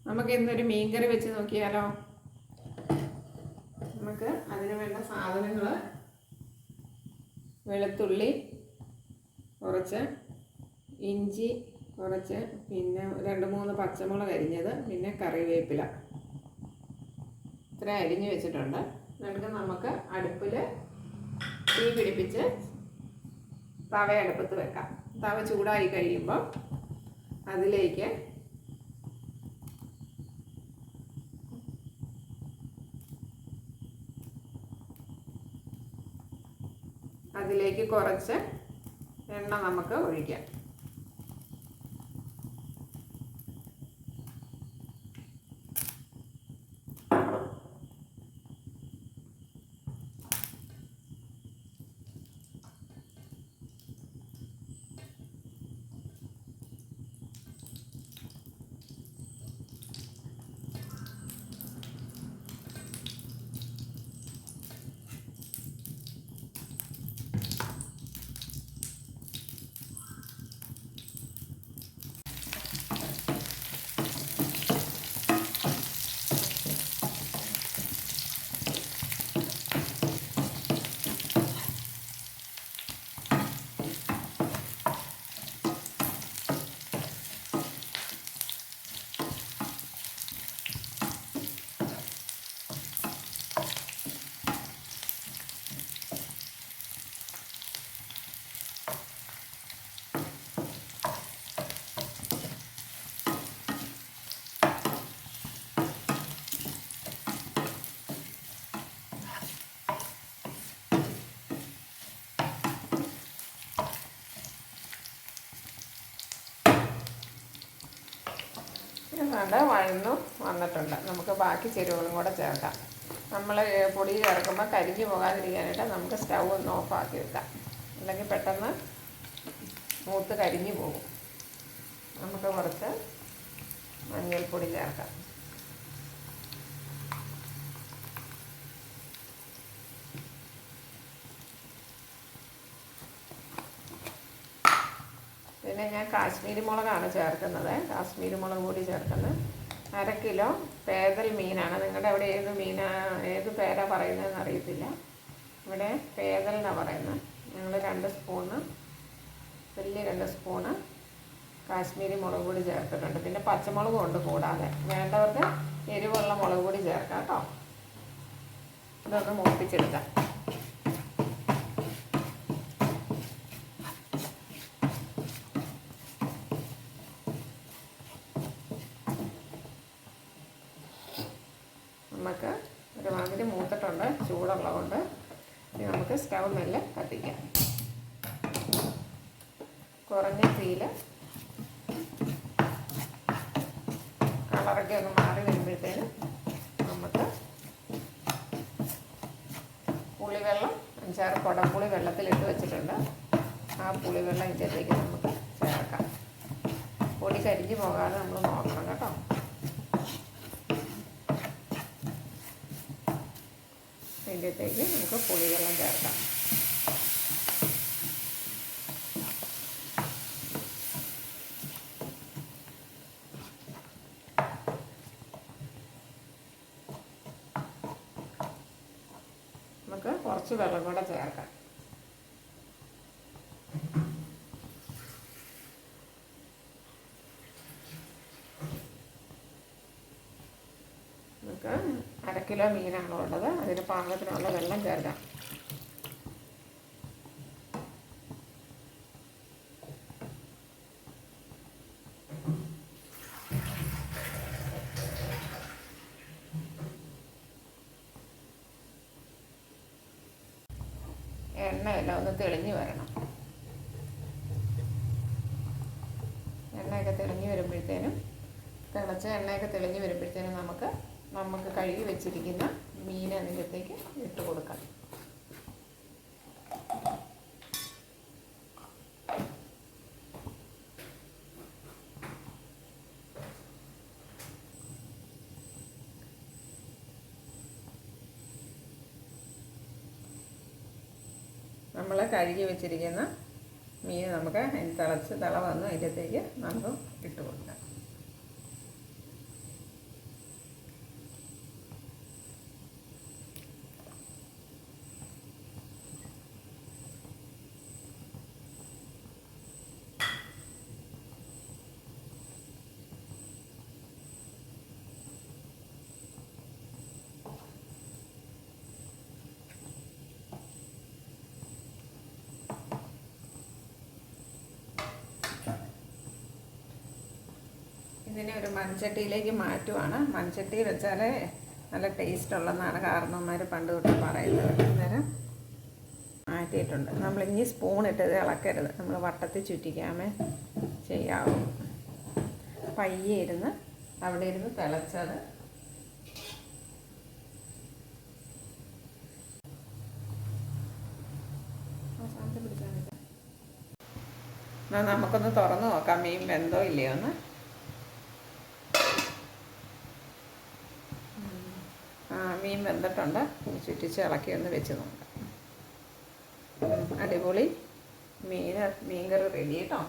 നമുക്ക് ഇന്നൊരു മീൻകറി വെച്ച് നോക്കിയാലോ. നമുക്ക് അതിന് വേണ്ട സാധനങ്ങൾ: വെളുത്തുള്ളി കുറച്ച്, ഇഞ്ചി കുറച്ച്, പിന്നെ 2-3 പച്ചമുളക് അരിഞ്ഞത്, പിന്നെ കറിവേപ്പില. ഇത്ര അരിഞ്ഞ് വെച്ചിട്ടുണ്ട്. എന്നിട്ട് നമുക്ക് അടുപ്പിൽ തീ പിടിപ്പിച്ച് തവ അടുപ്പത്ത് വെക്കാം. തവ ചൂടായി കഴിയുമ്പോൾ അതിലേക്ക് കുറച്ച് എണ്ണ നമുക്ക് ഒഴിക്കാം. വഴന്നു വന്നിട്ടുണ്ട്. നമുക്ക് ബാക്കി ചേരുവകളും കൂടെ ചേർക്കാം. നമ്മൾ പൊടി ചേർക്കുമ്പോൾ കരിഞ്ഞു പോകാതിരിക്കാനായിട്ട് നമുക്ക് സ്റ്റൗ ഒന്ന് ഓഫാക്കി വെക്കാം. അല്ലെങ്കിൽ പെട്ടെന്ന് മൂത്ത് കരിഞ്ഞു പോകും. നമുക്ക് കുറച്ച് മഞ്ഞൾപ്പൊടി ചേർക്കാം. പിന്നെ ഞാൻ കാശ്മീരി മുളകാണ് ചേർക്കുന്നത്. കാശ്മീരി മുളക് കൂടി ചേർക്കുന്നത്. 1/2 കിലോ പേതൽ മീനാണ്. നിങ്ങളുടെ അവിടെ ഏത് പേരാ പറയുന്നതെന്ന് അറിയത്തില്ല. ഇവിടെ പേതൽ എന്നാണ് പറയുന്നത്. ഞങ്ങൾ 2 സ്പൂണ്, വലിയ 2 സ്പൂണ് കാശ്മീരി മുളക് പൊടി ചേർത്തിട്ടുണ്ട്. പിന്നെ പച്ചമുളകും ഉണ്ട് കൂടാതെ. വേണ്ടവർക്ക് എരിവുള്ള മുളക് പൊടി ചേർക്കാം കേട്ടോ. ഇതൊന്ന് മൂപ്പിച്ചെടുക്കാം. നമുക്ക് ഒരുമാതിരി മൂത്തിട്ടുണ്ട്. ചൂടുള്ളതുകൊണ്ട് നമുക്ക് സ്റ്റൗ മെല്ലെ കത്തിക്കാം. കുറഞ്ഞ തീയിൽ കളറൊക്കെ ഒന്ന് മാറി വരുമ്പോഴത്തേനും നമുക്ക് പുളിവെള്ളം 5-6 കുടംപുളി വെള്ളത്തിലിട്ട് വെച്ചിട്ടുണ്ട്. ആ പുളിവെള്ളം ഇതിലേക്ക് നമുക്ക് ചേർക്കാം. പൊടി കരിഞ്ഞു പോകാതെ നമ്മൾ നോക്കണം കേട്ടോ. ഇതിലേക്ക് നമുക്ക് പുളിവെള്ളം ചേർക്കാം. നമുക്ക് കുറച്ച് വെള്ളം കൂടെ ചേർക്കാം. നമുക്ക് 1/2 കിലോ മീനാണ് ഉള്ളത്. അതിന് പാകത്തിനുള്ള വെള്ളം ചേർക്കാം. എണ്ണയെല്ലാം ഒന്ന് തെളിഞ്ഞ് വരണം. എണ്ണയൊക്കെ തെളിഞ്ഞ് വരുമ്പോഴത്തേനും, തിളച്ച എണ്ണയൊക്കെ തെളിഞ്ഞ് വരുമ്പോഴത്തേനും നമുക്ക് കഴുകി വെച്ചിരിക്കുന്ന മീൻ അതിനകത്തേക്ക് ഇട്ട് കൊടുക്കാം. നമ്മൾ കഴുകി വെച്ചിരിക്കുന്ന മീൻ നമുക്ക് തിള വന്ന് അതിനകത്തേക്ക് നമുക്ക് ഇട്ട് കൊടുക്കാം. ഇതിനെ ഒരു മൺചട്ടിയിലേക്ക് മാറ്റുവാണ്. മൺചട്ടി വെച്ചാൽ നല്ല ടേസ്റ്റ് ഉള്ളതെന്നാണ് കാരണവന്മാർ പണ്ട് തൊട്ട് പറയുന്നത്. അന്നേരം മാറ്റിയിട്ടുണ്ട്. നമ്മളിനി സ്പൂണിട്ട് ഇത് ഇളക്കരുത്, നമ്മൾ വട്ടത്തിൽ ചുറ്റിക്കാമേ ചെയ്യാവും. പയ്യെ ഇരുന്ന് അവിടെ ഇരുന്ന് തിളച്ചത് എന്നാൽ നമുക്കൊന്ന് തുറന്ന് നോക്കാം മീൻ വെന്തോ ഇല്ലയോ എന്ന്. മീൻ വെന്തിട്ടുണ്ട്. ചുറ്റിച്ച് ഇളക്കി ഒന്ന് വെച്ച് നോക്കാം. അടിപൊളി മീൻകറി റെഡി കേട്ടോ.